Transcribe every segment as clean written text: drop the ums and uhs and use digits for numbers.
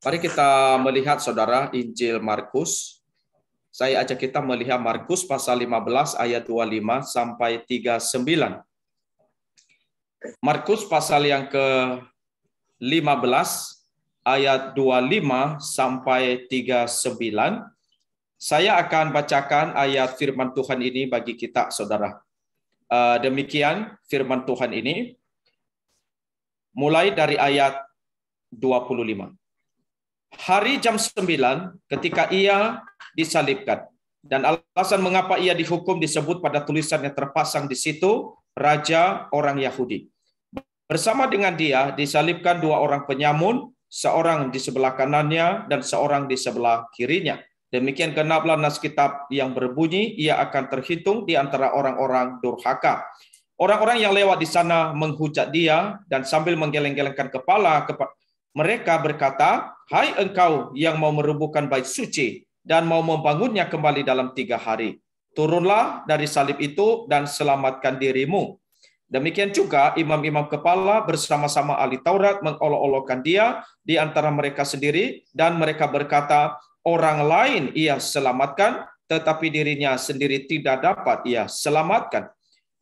Mari kita melihat saudara Injil Markus. Saya ajak kita melihat Markus pasal 15 ayat 25 sampai 39. Markus pasal yang ke-15 ayat 25 sampai 39. Saya akan bacakan ayat firman Tuhan ini bagi kita saudara. Demikian firman Tuhan ini mulai dari ayat 25. Hari jam 9 ketika ia disalibkan, dan alasan mengapa ia dihukum disebut pada tulisan yang terpasang di situ, Raja orang Yahudi. Bersama dengan dia disalibkan dua orang penyamun, seorang di sebelah kanannya dan seorang di sebelah kirinya. Demikian genaplah nas kitab yang berbunyi, ia akan terhitung di antara orang-orang durhaka. Orang-orang yang lewat di sana menghujat dia dan sambil menggeleng-gelengkan kepala, mereka berkata, "Hai engkau yang mau merubuhkan bait suci dan mau membangunnya kembali dalam 3 hari. Turunlah dari salib itu dan selamatkan dirimu." Demikian juga imam-imam kepala bersama-sama ahli Taurat mengolok-olokkan dia di antara mereka sendiri, dan mereka berkata, "Orang lain ia selamatkan, tetapi dirinya sendiri tidak dapat ia selamatkan.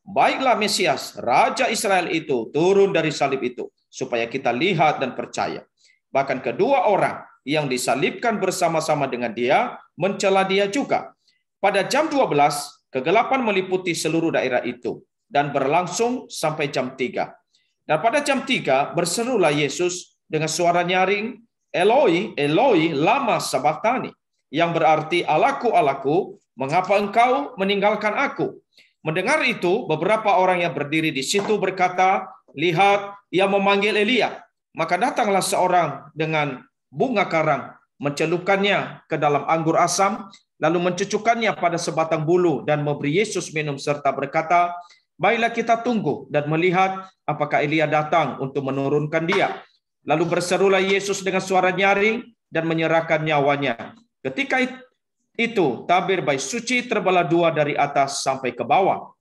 Baiklah Mesias, Raja Israel itu turun dari salib itu, supaya kita lihat dan percaya." Bahkan kedua orang yang disalibkan bersama-sama dengan dia mencela dia juga. Pada jam 12, kegelapan meliputi seluruh daerah itu dan berlangsung sampai jam 3. Dan pada jam 3 berserulah Yesus dengan suara nyaring, "Eloi, Eloi, lama sabachthani," yang berarti, "Allahku, Allahku, mengapa engkau meninggalkan aku?" Mendengar itu, beberapa orang yang berdiri di situ berkata, "Lihat, ia memanggil Elia." Maka datanglah seorang dengan bunga karang, mencelupkannya ke dalam anggur asam, lalu mencucukkannya pada sebatang bulu dan memberi Yesus minum serta berkata, "Baiklah kita tunggu dan melihat apakah Elia datang untuk menurunkan dia." Lalu berserulah Yesus dengan suara nyaring dan menyerahkan nyawanya. Ketika itu tabir bait suci terbelah dua dari atas sampai ke bawah.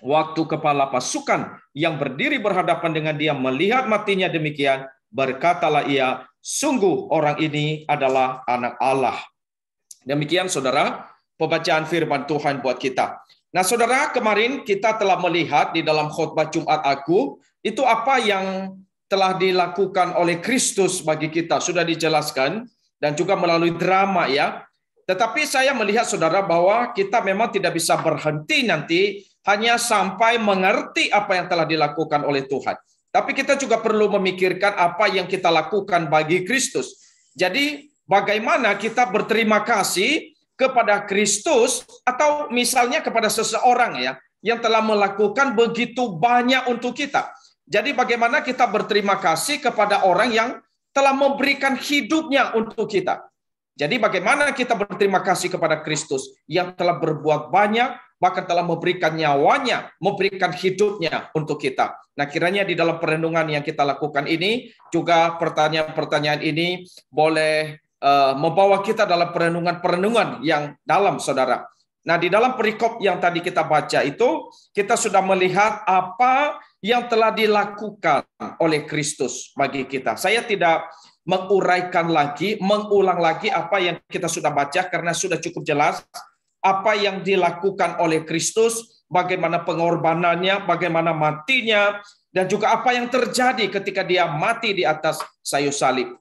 Waktu kepala pasukan yang berdiri berhadapan dengan dia melihat matinya demikian, berkatalah ia, "Sungguh orang ini adalah anak Allah." Demikian saudara, pembacaan firman Tuhan buat kita. Nah saudara, kemarin kita telah melihat di dalam khotbah Jumat Agung, itu apa yang telah dilakukan oleh Kristus bagi kita. Sudah dijelaskan, dan juga melalui drama ya. Tetapi saya melihat saudara bahwa kita memang tidak bisa berhenti nanti hanya sampai mengerti apa yang telah dilakukan oleh Tuhan. Tapi kita juga perlu memikirkan apa yang kita lakukan bagi Kristus. Jadi bagaimana kita berterima kasih kepada Kristus, atau misalnya kepada seseorang ya yang telah melakukan begitu banyak untuk kita. Jadi bagaimana kita berterima kasih kepada orang yang telah memberikan hidupnya untuk kita. Jadi bagaimana kita berterima kasih kepada Kristus yang telah berbuat banyak, bahkan telah memberikan nyawanya, memberikan hidupnya untuk kita. Nah kiranya di dalam perenungan yang kita lakukan ini, juga pertanyaan-pertanyaan ini boleh membawa kita dalam perenungan-perenungan yang dalam saudara. Nah di dalam perikop yang tadi kita baca itu, kita sudah melihat apa yang telah dilakukan oleh Kristus bagi kita. Saya tidak menguraikan lagi, mengulang lagi apa yang kita sudah baca karena sudah cukup jelas apa yang dilakukan oleh Kristus, bagaimana pengorbanannya, bagaimana matinya, dan juga apa yang terjadi ketika dia mati di atas kayu salib.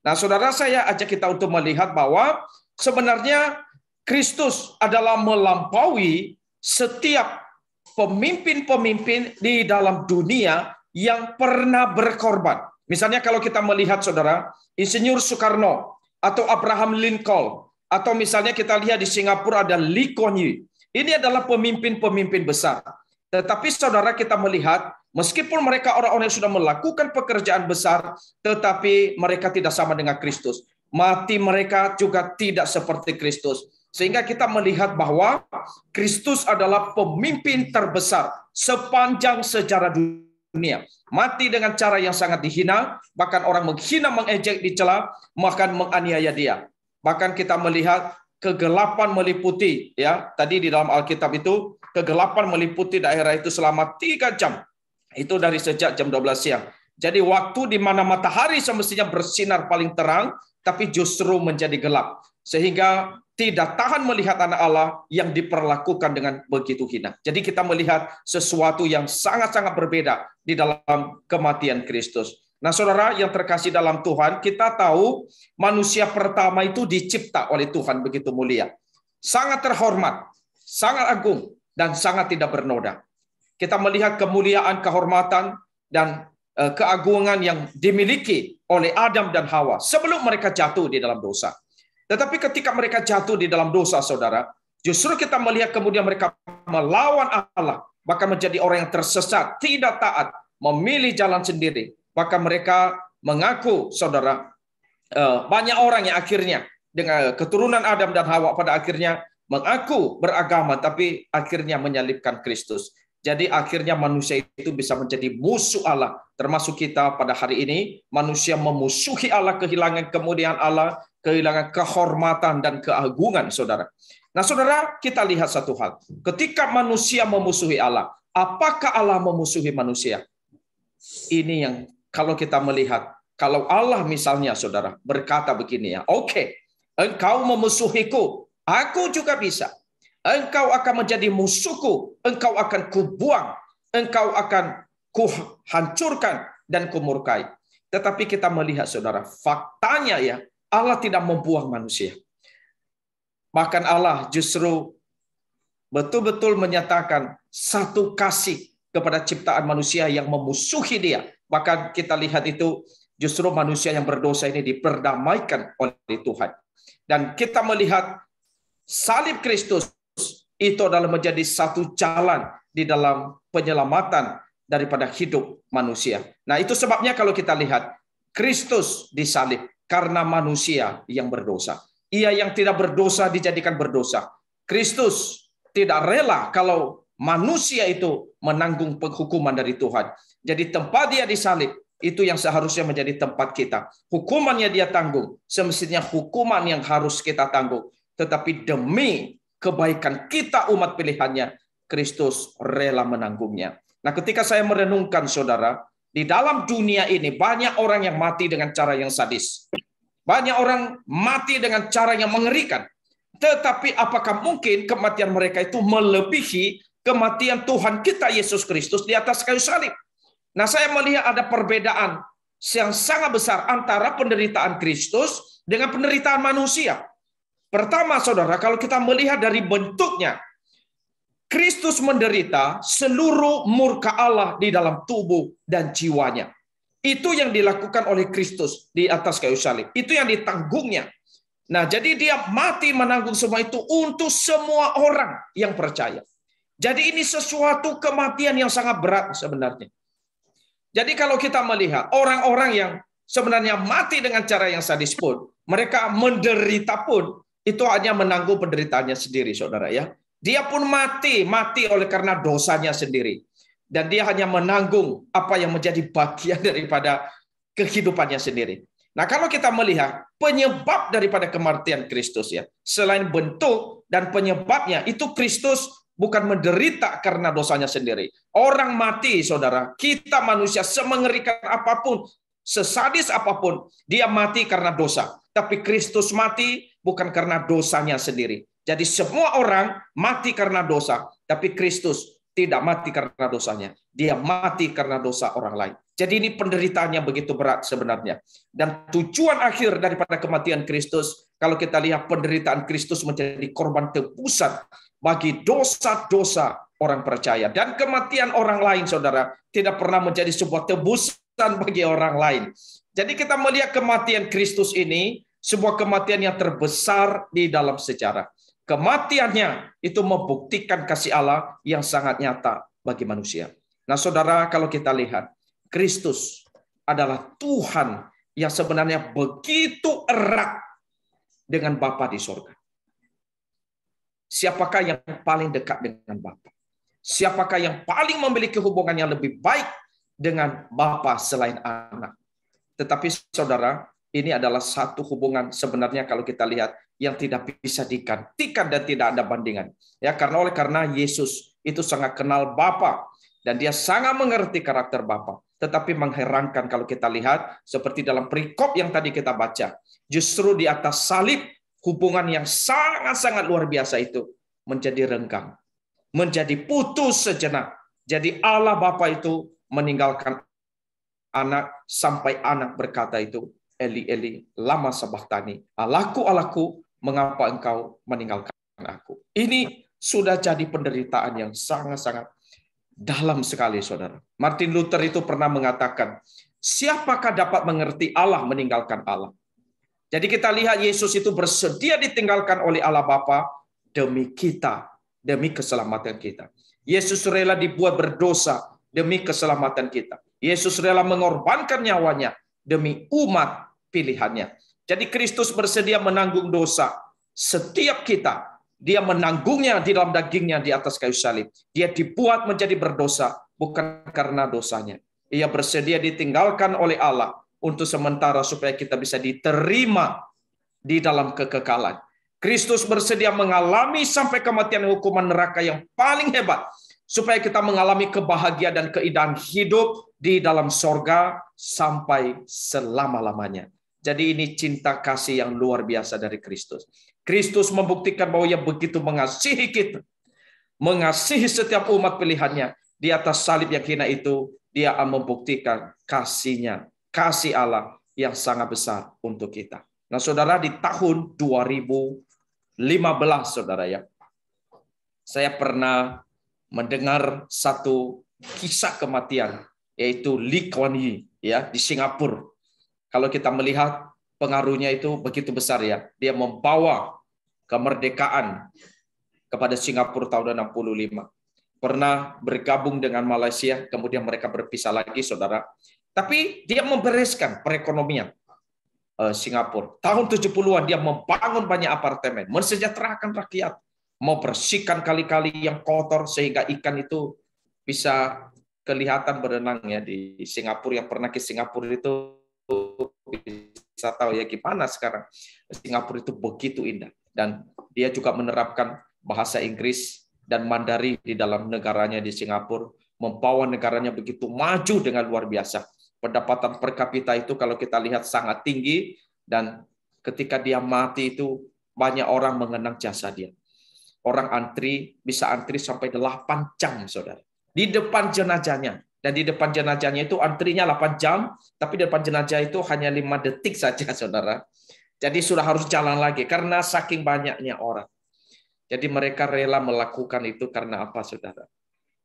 Nah, saudara, saya ajak kita untuk melihat bahwa sebenarnya Kristus adalah melampaui setiap pemimpin-pemimpin di dalam dunia yang pernah berkorban. Misalnya kalau kita melihat saudara, Insinyur Soekarno atau Abraham Lincoln, atau misalnya kita lihat di Singapura ada Lee Kuan Yew. Ini adalah pemimpin-pemimpin besar. Tetapi saudara, kita melihat meskipun mereka orang-orang yang sudah melakukan pekerjaan besar, tetapi mereka tidak sama dengan Kristus. Mati mereka juga tidak seperti Kristus. Sehingga kita melihat bahwa Kristus adalah pemimpin terbesar sepanjang sejarah dunia. Mati dengan cara yang sangat dihina, bahkan orang menghina, mengejek, dicela, bahkan menganiaya dia. Bahkan kita melihat kegelapan meliputi, ya tadi di dalam Alkitab itu, kegelapan meliputi daerah itu selama 3 jam. Itu dari sejak jam 12 siang. Jadi waktu di mana matahari semestinya bersinar paling terang, tapi justru menjadi gelap. Sehingga tidak tahan melihat anak Allah yang diperlakukan dengan begitu hina. Jadi kita melihat sesuatu yang sangat-sangat berbeda di dalam kematian Kristus. Nah, saudara yang terkasih dalam Tuhan, kita tahu manusia pertama itu dicipta oleh Tuhan begitu mulia. Sangat terhormat, sangat agung, dan sangat tidak bernoda. Kita melihat kemuliaan, kehormatan, dan keagungan yang dimiliki oleh Adam dan Hawa sebelum mereka jatuh di dalam dosa. Tetapi ketika mereka jatuh di dalam dosa, saudara, justru kita melihat kemudian mereka melawan Allah, bahkan menjadi orang yang tersesat, tidak taat, memilih jalan sendiri. Bahkan mereka mengaku, saudara, banyak orang yang akhirnya dengan keturunan Adam dan Hawa pada akhirnya mengaku beragama, tapi akhirnya menyalibkan Kristus. Jadi akhirnya manusia itu bisa menjadi musuh Allah. Termasuk kita pada hari ini, manusia memusuhi Allah, kehilangan kemuliaan Allah, kehilangan kehormatan dan keagungan, saudara. Nah, saudara, kita lihat satu hal. Ketika manusia memusuhi Allah, apakah Allah memusuhi manusia? Ini yang kalau kita melihat, kalau Allah misalnya, saudara, berkata begini ya, oke, engkau memusuhiku, aku juga bisa. Engkau akan menjadi musuhku, engkau akan kubuang, engkau akan kuhancurkan dan kumurkai. Tetapi kita melihat, saudara, faktanya ya, Allah tidak membuang manusia. Bahkan Allah justru betul-betul menyatakan satu kasih kepada ciptaan manusia yang memusuhi dia. Bahkan kita lihat itu justru manusia yang berdosa ini diperdamaikan oleh Tuhan. Dan kita melihat salib Kristus itu adalah menjadi satu jalan di dalam penyelamatan daripada hidup manusia. Nah, itu sebabnya kalau kita lihat Kristus disalib karena manusia yang berdosa. Ia yang tidak berdosa dijadikan berdosa. Kristus tidak rela kalau manusia itu menanggung penghukuman dari Tuhan. Jadi tempat dia disalib itu yang seharusnya menjadi tempat kita. Hukumannya dia tanggung, semestinya hukuman yang harus kita tanggung. Tetapi demi kebaikan kita umat pilihannya, Kristus rela menanggungnya. Nah, ketika saya merenungkan, saudara, di dalam dunia ini banyak orang yang mati dengan cara yang sadis. Banyak orang mati dengan cara yang mengerikan. Tetapi apakah mungkin kematian mereka itu melebihi kematian Tuhan kita Yesus Kristus di atas kayu salib? Nah, saya melihat ada perbedaan yang sangat besar antara penderitaan Kristus dengan penderitaan manusia. Pertama, saudara, kalau kita melihat dari bentuknya, Kristus menderita seluruh murka Allah di dalam tubuh dan jiwanya. Itu yang dilakukan oleh Kristus di atas kayu salib. Itu yang ditanggungnya. Nah, jadi dia mati menanggung semua itu untuk semua orang yang percaya. Jadi ini sesuatu kematian yang sangat berat sebenarnya. Jadi kalau kita melihat orang-orang yang sebenarnya mati dengan cara yang sadis pun, mereka menderita pun, itu hanya menanggung penderitaannya sendiri, saudara ya. Dia pun mati oleh karena dosanya sendiri. Dan dia hanya menanggung apa yang menjadi bagian daripada kehidupannya sendiri. Nah, kalau kita melihat penyebab daripada kematian Kristus ya, selain bentuk dan penyebabnya, itu Kristus bukan menderita karena dosanya sendiri. Orang mati, saudara, kita manusia semengerikan apapun, sesadis apapun, dia mati karena dosa. Tapi Kristus mati bukan karena dosanya sendiri. Jadi semua orang mati karena dosa, tapi Kristus tidak mati karena dosanya. Dia mati karena dosa orang lain. Jadi ini penderitaannya begitu berat sebenarnya. Dan tujuan akhir daripada kematian Kristus, kalau kita lihat penderitaan Kristus menjadi korban tebusan bagi dosa-dosa orang percaya. Dan kematian orang lain, saudara, tidak pernah menjadi sebuah tebusan bagi orang lain. Jadi kita melihat kematian Kristus ini, sebuah kematian yang terbesar di dalam sejarah. Kematiannya itu membuktikan kasih Allah yang sangat nyata bagi manusia. Nah, saudara, kalau kita lihat, Kristus adalah Tuhan yang sebenarnya begitu erat dengan Bapa di surga. Siapakah yang paling dekat dengan Bapa? Siapakah yang paling memiliki hubungan yang lebih baik dengan Bapa selain anak? Tetapi saudara, ini adalah satu hubungan sebenarnya kalau kita lihat yang tidak bisa digantikan dan tidak ada bandingan. Ya, karena Yesus itu sangat kenal Bapa dan dia sangat mengerti karakter Bapa. Tetapi mengherankan kalau kita lihat seperti dalam perikop yang tadi kita baca, justru di atas salib hubungan yang sangat-sangat luar biasa itu menjadi renggang, menjadi putus sejenak. Jadi Allah Bapa itu meninggalkan anak sampai anak berkata itu, Eli Eli lama sabachthani, Allahku Allahku mengapa engkau meninggalkan aku. Ini sudah jadi penderitaan yang sangat-sangat dalam sekali, saudara. Martin Luther itu pernah mengatakan, siapakah dapat mengerti Allah meninggalkan Allah? Jadi kita lihat Yesus itu bersedia ditinggalkan oleh Allah Bapa demi kita, demi keselamatan kita. Yesus rela dibuat berdosa demi keselamatan kita. Yesus rela mengorbankan nyawanya demi umat pilihannya. Jadi Kristus bersedia menanggung dosa setiap kita. Dia menanggungnya di dalam dagingnya di atas kayu salib. Dia dibuat menjadi berdosa bukan karena dosanya. Ia bersedia ditinggalkan oleh Allah untuk sementara supaya kita bisa diterima di dalam kekekalan. Kristus bersedia mengalami sampai kematian hukuman neraka yang paling hebat supaya kita mengalami kebahagiaan dan keindahan hidup di dalam sorga sampai selama-lamanya. Jadi ini cinta kasih yang luar biasa dari Kristus. Kristus membuktikan bahwa ia begitu mengasihi kita, mengasihi setiap umat pilihannya. Di atas salib yang hina itu, dia membuktikan kasihnya, kasih Allah yang sangat besar untuk kita. Nah, saudara, di tahun 2015, saudara ya, saya pernah mendengar satu kisah kematian, yaitu Lee Kuan Yew ya, di Singapura. Kalau kita melihat pengaruhnya itu begitu besar ya. Dia membawa kemerdekaan kepada Singapura tahun 65. Pernah bergabung dengan Malaysia, kemudian mereka berpisah lagi, saudara. Tapi dia membereskan perekonomian Singapura. Tahun 70-an dia membangun banyak apartemen, mensejahterakan rakyat, membersihkan kali-kali yang kotor sehingga ikan itu bisa kelihatan berenang ya di Singapura. Yang pernah ke Singapura itu bisa tahu ya gimana sekarang Singapura itu begitu indah. Dan dia juga menerapkan bahasa Inggris dan Mandarin di dalam negaranya di Singapura, membawa negaranya begitu maju dengan luar biasa. Pendapatan per kapita itu kalau kita lihat sangat tinggi, dan ketika dia mati itu banyak orang mengenang jasa dia. Orang bisa antri sampai 8 jam, saudara. Di depan jenazahnya. Dan di depan jenazahnya itu antrinya 8 jam, tapi di depan jenazah itu hanya 5 detik saja, saudara. Jadi sudah harus jalan lagi karena saking banyaknya orang. Jadi mereka rela melakukan itu karena apa, saudara?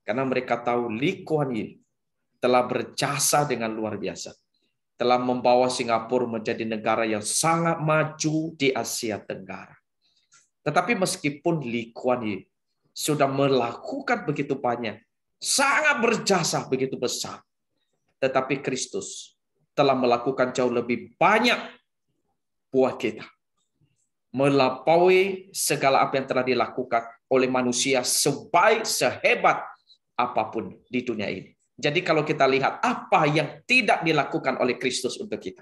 Karena mereka tahu Lee Kuan Yew telah berjasa dengan luar biasa. Telah membawa Singapura menjadi negara yang sangat maju di Asia Tenggara. Tetapi meskipun Lee Kuan Yew sudah melakukan begitu banyak, sangat berjasa begitu besar, tetapi Kristus telah melakukan jauh lebih banyak buat kita. Melampaui segala apa yang telah dilakukan oleh manusia sehebat apapun di dunia ini. Jadi kalau kita lihat apa yang tidak dilakukan oleh Kristus untuk kita.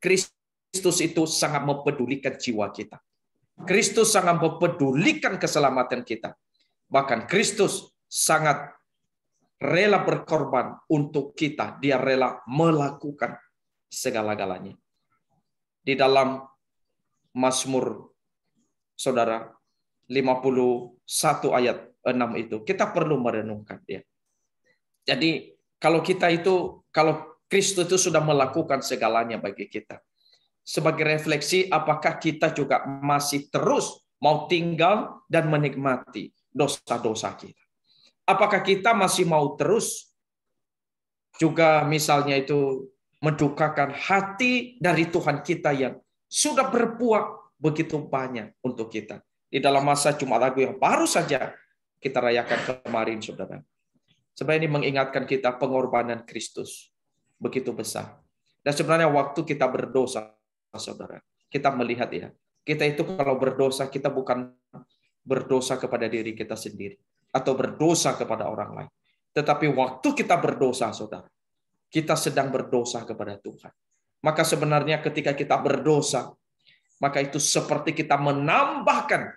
Kristus itu sangat mempedulikan jiwa kita. Kristus sangat mempedulikan keselamatan kita. Bahkan Kristus sangat rela berkorban untuk kita. Dia rela melakukan segala-galanya. Di dalam Mazmur, saudara, 51 ayat 6 itu, kita perlu merenungkan dia. Jadi, kalau Kristus itu sudah melakukan segalanya bagi kita. Sebagai refleksi, apakah kita juga masih terus mau tinggal dan menikmati dosa-dosa kita? Apakah kita masih mau terus juga misalnya itu mendukakan hati dari Tuhan kita yang sudah berbuat begitu banyak untuk kita. Di dalam masa Jumat Agung yang baru saja kita rayakan kemarin, saudara. Sebenarnya ini mengingatkan kita pengorbanan Kristus begitu besar. Dan sebenarnya waktu kita berdosa, saudara, kita melihat ya, kita itu kalau berdosa, kita bukan berdosa kepada diri kita sendiri atau berdosa kepada orang lain. Tetapi waktu kita berdosa, saudara, kita sedang berdosa kepada Tuhan. Maka sebenarnya ketika kita berdosa, maka itu seperti kita menambahkan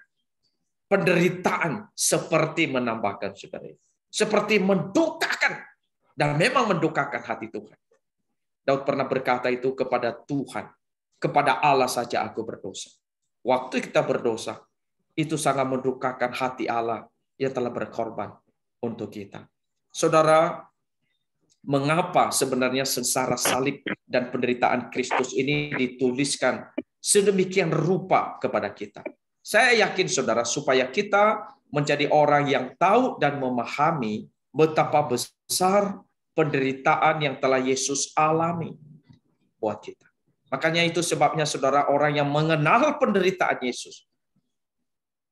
penderitaan, seperti menambahkan, saudara, seperti mendukakan dan memang mendukakan hati Tuhan. Daud pernah berkata itu kepada Tuhan, kepada Allah saja aku berdosa. Waktu kita berdosa, itu sangat mendukakan hati Allah yang telah berkorban untuk kita. Saudara, mengapa sebenarnya sengsara salib dan penderitaan Kristus ini dituliskan sedemikian rupa kepada kita? Saya yakin saudara, supaya kita menjadi orang yang tahu dan memahami betapa besar penderitaan yang telah Yesus alami buat kita. Makanya itu sebabnya saudara, orang yang mengenal penderitaan Yesus,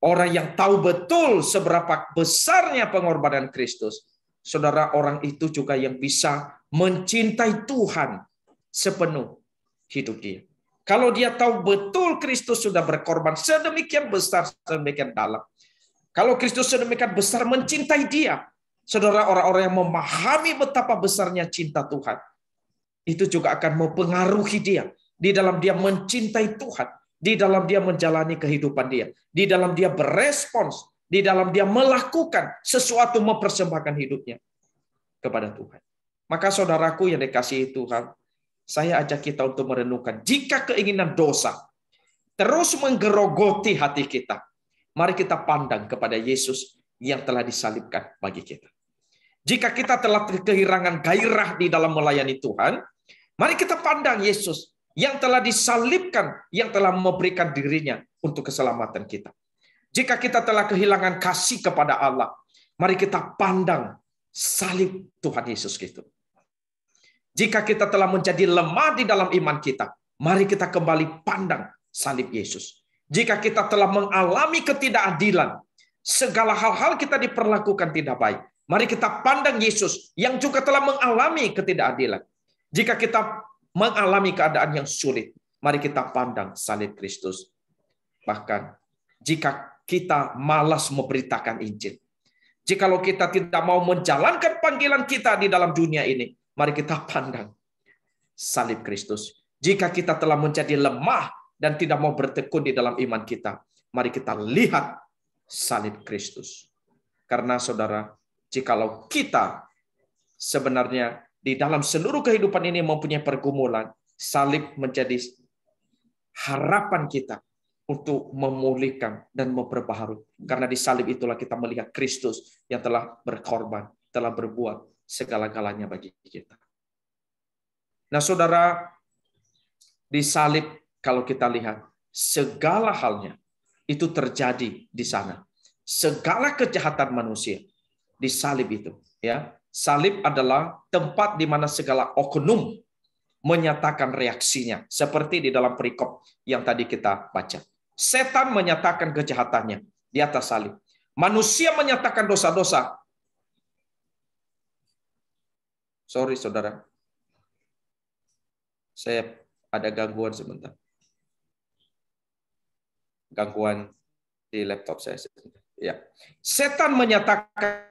orang yang tahu betul seberapa besarnya pengorbanan Kristus, saudara, orang itu juga yang bisa mencintai Tuhan sepenuh hidup dia. Kalau dia tahu betul Kristus sudah berkorban sedemikian besar, sedemikian dalam. Kalau Kristus sedemikian besar mencintai dia, saudara, orang-orang yang memahami betapa besarnya cinta Tuhan, itu juga akan mempengaruhi dia di dalam dia mencintai Tuhan, di dalam dia menjalani kehidupan dia, di dalam dia berespons, di dalam dia melakukan sesuatu, mempersembahkan hidupnya kepada Tuhan. Maka saudaraku yang dikasihi Tuhan, saya ajak kita untuk merenungkan, jika keinginan dosa terus menggerogoti hati kita, mari kita pandang kepada Yesus yang telah disalibkan bagi kita. Jika kita telah kehilangan gairah di dalam melayani Tuhan, mari kita pandang Yesus yang telah disalibkan, yang telah memberikan dirinya untuk keselamatan kita. Jika kita telah kehilangan kasih kepada Allah, mari kita pandang salib Tuhan Yesus Kristus. Jika kita telah menjadi lemah di dalam iman kita, mari kita kembali pandang salib Yesus. Jika kita telah mengalami ketidakadilan, segala hal-hal kita diperlakukan tidak baik, mari kita pandang Yesus yang juga telah mengalami ketidakadilan. Jika kita mengalami keadaan yang sulit, mari kita pandang salib Kristus. Bahkan jika kita malas memberitakan Injil, jikalau kita tidak mau menjalankan panggilan kita di dalam dunia ini, mari kita pandang salib Kristus. Jika kita telah menjadi lemah dan tidak mau bertekun di dalam iman kita, mari kita lihat salib Kristus. Karena saudara, jikalau kita sebenarnya di dalam seluruh kehidupan ini mempunyai pergumulan, salib menjadi harapan kita untuk memulihkan dan memperbaharui. Karena di salib itulah kita melihat Kristus yang telah berkorban, telah berbuat segala-galanya bagi kita. Nah, saudara, di salib kalau kita lihat segala halnya itu terjadi di sana. Segala kejahatan manusia di salib itu, ya. Salib adalah tempat di mana segala oknum menyatakan reaksinya, seperti di dalam perikop yang tadi kita baca. Setan menyatakan kejahatannya di atas salib. Manusia menyatakan dosa-dosa. Sorry, saudara. Saya ada gangguan sebentar. Gangguan di laptop saya sebentar. Ya. Setan menyatakan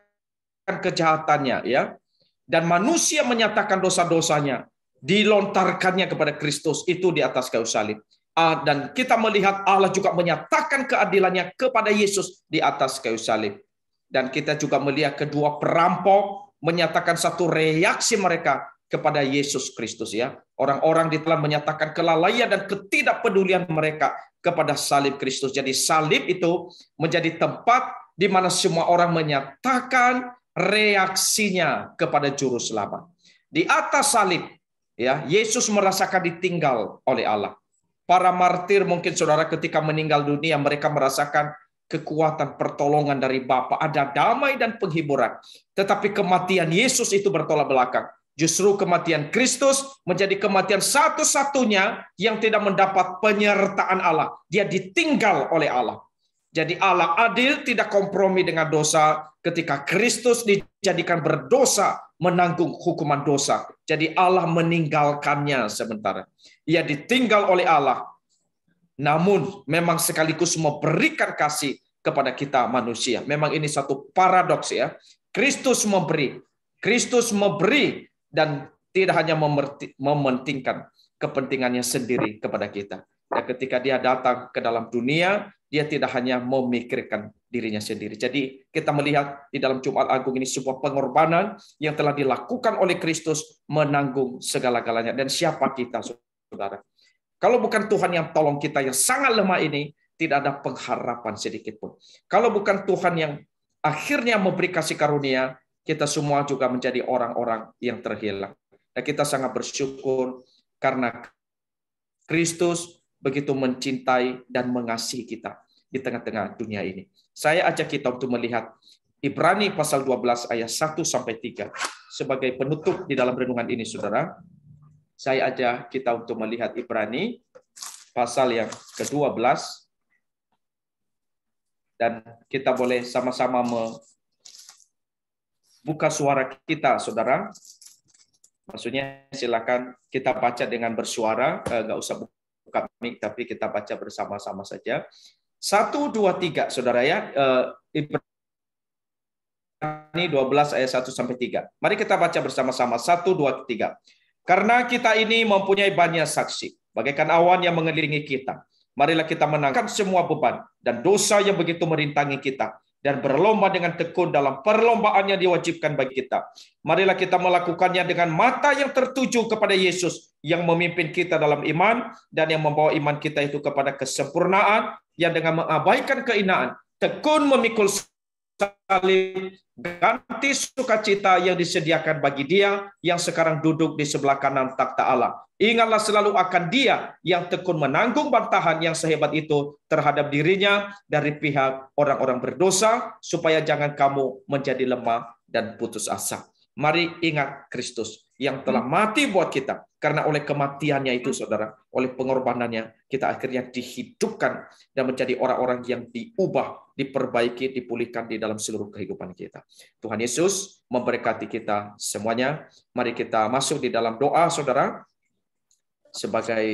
kejahatannya, ya, dan manusia menyatakan dosa-dosanya, dilontarkannya kepada Kristus itu di atas kayu salib. Dan kita melihat Allah juga menyatakan keadilannya kepada Yesus di atas kayu salib. Dan kita juga melihat kedua perampok menyatakan satu reaksi mereka kepada Yesus Kristus, ya. Orang-orang di telah menyatakan kelalaian dan ketidakpedulian mereka kepada salib Kristus. Jadi salib itu menjadi tempat di mana semua orang menyatakan reaksinya kepada juru selamat. Di atas salib, ya, Yesus merasakan ditinggal oleh Allah. Para martir mungkin saudara ketika meninggal dunia mereka merasakan kekuatan pertolongan dari Bapa, ada damai dan penghiburan. Tetapi kematian Yesus itu bertolak belakang. Justru kematian Kristus menjadi kematian satu-satunya yang tidak mendapat penyertaan Allah. Dia ditinggal oleh Allah. Jadi Allah adil, tidak kompromi dengan dosa. Ketika Kristus dijadikan berdosa, menanggung hukuman dosa. Jadi Allah meninggalkannya sementara. Ia ditinggal oleh Allah. Namun memang sekaligus memberikan kasih kepada kita manusia. Memang ini satu paradoks, ya. Kristus memberi dan tidak hanya mementingkan kepentingannya sendiri kepada kita. Dan ketika dia datang ke dalam dunia, dia tidak hanya memikirkan dirinya sendiri. Jadi kita melihat di dalam Jumat Agung ini sebuah pengorbanan yang telah dilakukan oleh Kristus menanggung segala-galanya. Dan siapa kita, saudara? Kalau bukan Tuhan yang tolong kita yang sangat lemah ini, tidak ada pengharapan sedikit pun. Kalau bukan Tuhan yang akhirnya memberi kasih karunia, kita semua juga menjadi orang-orang yang terhilang. Dan kita sangat bersyukur karena Kristus begitu mencintai dan mengasihi kita di tengah-tengah dunia ini. Saya ajak kita untuk melihat Ibrani pasal 12 ayat 1 sampai 3 sebagai penutup di dalam renungan ini, saudara. Saya ajak kita untuk melihat Ibrani pasal yang ke-12 dan kita boleh sama-sama membuka suara kita, saudara. Maksudnya silakan kita baca dengan bersuara, nggak usah buka mic, tapi kita baca bersama-sama saja. 1, 2, 3, saudara ya. Ibrani 12 ayat 1 sampai 3. Mari kita baca bersama-sama. 1, 2, 3. Karena kita ini mempunyai banyak saksi, bagaikan awan yang mengelilingi kita. Marilah kita menangkan semua beban dan dosa yang begitu merintangi kita, dan berlomba dengan tekun dalam perlombaan yang diwajibkan bagi kita. Marilah kita melakukannya dengan mata yang tertuju kepada Yesus yang memimpin kita dalam iman dan yang membawa iman kita itu kepada kesempurnaan, yang dengan mengabaikan keinaan, tekun memikul salib, ganti sukacita yang disediakan bagi Dia yang sekarang duduk di sebelah kanan takhta Allah. Ingatlah selalu akan Dia yang tekun menanggung bantahan yang sehebat itu terhadap dirinya dari pihak orang-orang berdosa, supaya jangan kamu menjadi lemah dan putus asa. Mari ingat Kristus yang telah mati buat kita. Karena oleh kematiannya itu, saudara, oleh pengorbanannya, kita akhirnya dihidupkan dan menjadi orang-orang yang diubah, diperbaiki, dipulihkan di dalam seluruh kehidupan kita. Tuhan Yesus memberkati kita semuanya. Mari kita masuk di dalam doa, saudara, sebagai